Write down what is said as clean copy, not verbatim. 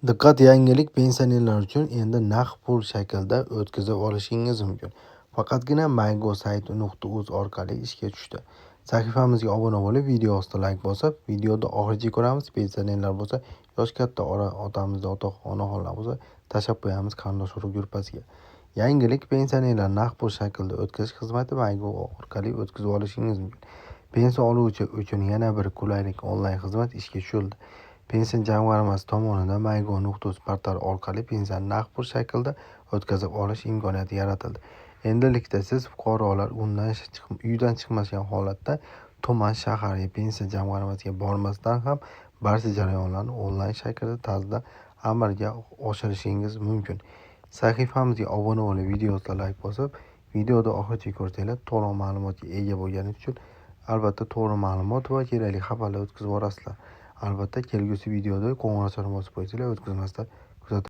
Diqqat, yangilik pensionerlar uchun endi naqd pul shaklida o'tkazib olishingiz mumkin. Faqatgina MyGo sayti.uz orqali ishga tushdi. Sahifamizga obuna bo'lib, video ostida like bosib, videoda oxirigacha ko'ramiz. Pensionerlar bo'lsa, yosh katta otamizda, onaxonlar bo'lsa, tashlab qo'yamiz qarindosh urug' gruppasiga. Yangilik pensionerlar naqd pul shaklida o'tkazish xizmati MyGo orqali o'tkazib olishingiz mumkin. Pensiya oluvchi uchun yana bir qulaylik onlayn xizmat ishga tushirildi. Pensiya jamg'armasi tomonidan MyGo.uz portali orqali pensiyani naqd pul shaklida o'tkazib olish imkoniyati yaratildi. Endilikda siz fuqarolar uydan chiqmagan holatda tuman, shahar pensiya jamg'armasiga bormasdan ham barcha jarayonlarni onlayn tarzda amalga oshirishingiz mumkin. Sahifamizga obuna bo'lib, videoga like bosib, videoda oxirigacha ko'rsanglar to'liq ma'lumotga ega bo'lganingiz uchun albatta to'g'ri ma'lumot va kerakli xabarlar o'tkazib borasizlar. Albatta kelgusi videoda qo'ng'iroq bosib qo'ysanglar o'tkazmasdan kuzatib